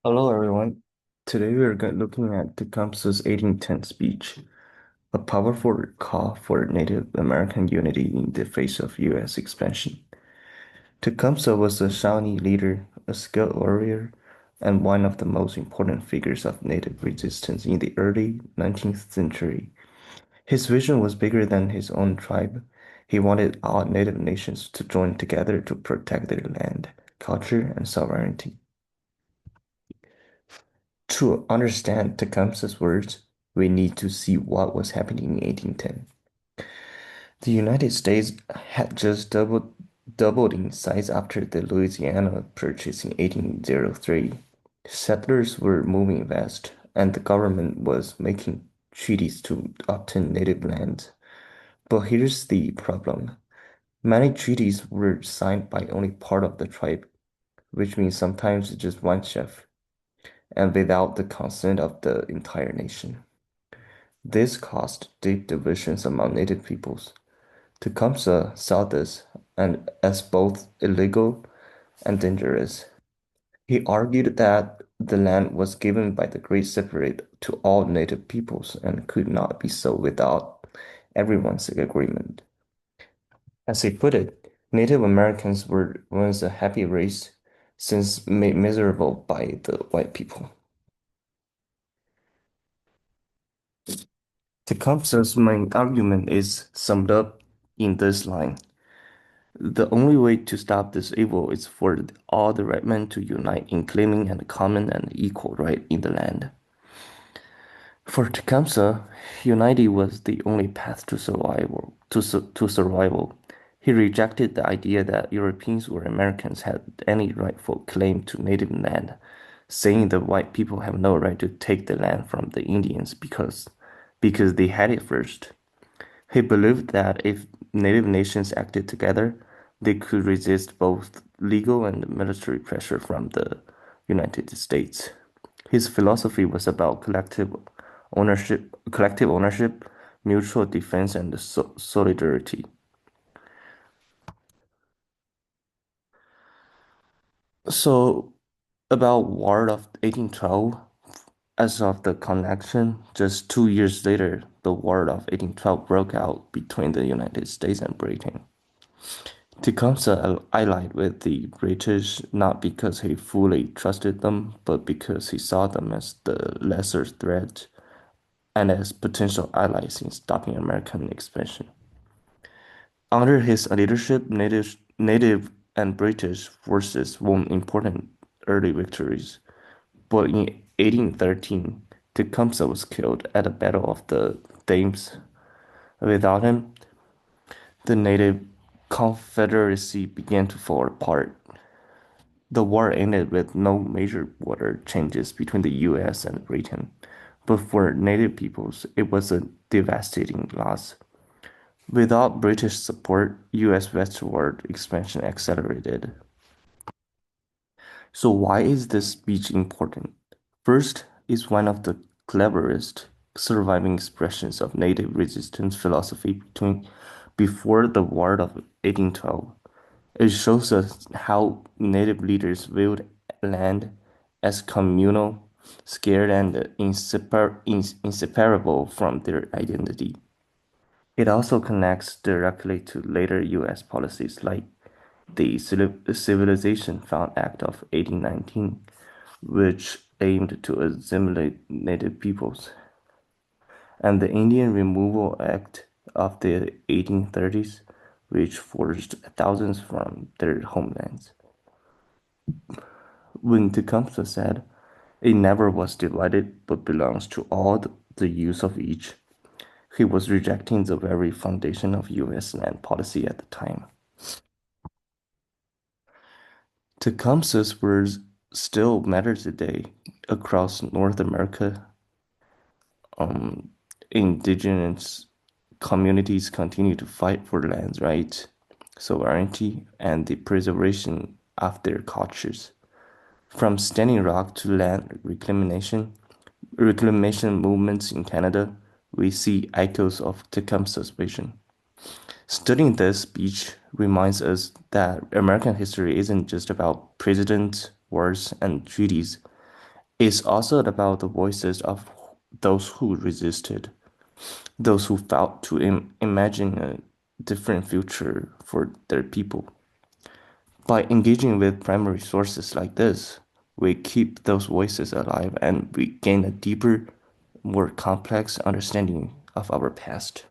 Hello, everyone. Today we are looking at Tecumseh's 1810 speech, a powerful call for Native American unity in the face of U.S. expansion. Tecumseh was a Shawnee leader, a skilled warrior, and one of the most important figures of Native resistance in the early 19th century. His vision was bigger than his own tribe. He wanted all Native nations to join together to protect their land, culture, and sovereignty. To understand Tecumseh's words, we need to see what was happening in 1810. The United States had just doubled in size after the Louisiana Purchase in 1803. Settlers were moving west, and the government was making treaties to obtain native lands. But here's the problem. Many treaties were signed by only part of the tribe, which means sometimes just one chief, and without the consent of the entire nation. This caused deep divisions among native peoples. Tecumseh saw this and as both illegal and dangerous. He argued that the land was given by the Great Separate to all native peoples and could not be sold without everyone's agreement. As he put it, Native Americans were once a happy race, since made miserable by the white people. Tecumseh's main argument is summed up in this line. The only way to stop this evil is for all the red men to unite in claiming a common and equal right in the land. For Tecumseh, unity was the only path to survival. To survival, he rejected the idea that Europeans or Americans had any rightful claim to native land, saying the white people have no right to take the land from the Indians because they had it first. He believed that if native nations acted together, they could resist both legal and military pressure from the United States. His philosophy was about collective ownership, mutual defense, and solidarity. So, about War of 1812, as of the connection, just 2 years later, the War of 1812 broke out between the United States and Britain. Tecumseh allied with the British not because he fully trusted them, but because he saw them as the lesser threat and as potential allies in stopping American expansion. Under his leadership, native and British forces won important early victories, but in 1813, Tecumseh was killed at the Battle of the Thames. Without him, the native Confederacy began to fall apart. The war ended with no major border changes between the US and Britain, but for native peoples, it was a devastating loss. Without British support, US westward expansion accelerated. So why is this speech important? First, it's one of the cleverest surviving expressions of native resistance philosophy before the War of 1812. It shows us how native leaders viewed land as communal, scared, and inseparable from their identity. It also connects directly to later U.S. policies like the Civilization Fund Act of 1819, which aimed to assimilate native peoples, and the Indian Removal Act of the 1830s, which forced thousands from their homelands. When Tecumseh said, "It never was divided, but belongs to all the use of each," he was rejecting the very foundation of U.S. land policy at the time. Tecumseh's words still matter today across North America. Um, Indigenous communities continue to fight for land rights, sovereignty, and the preservation of their cultures. From Standing Rock to land reclamation movements in Canada, we see echoes of Tecumseh's vision. Studying this speech reminds us that American history isn't just about presidents, wars, and treaties. It's also about the voices of those who resisted, those who fought to imagine a different future for their people. By engaging with primary sources like this, we keep those voices alive and we gain a deeper, more complex understanding of our past.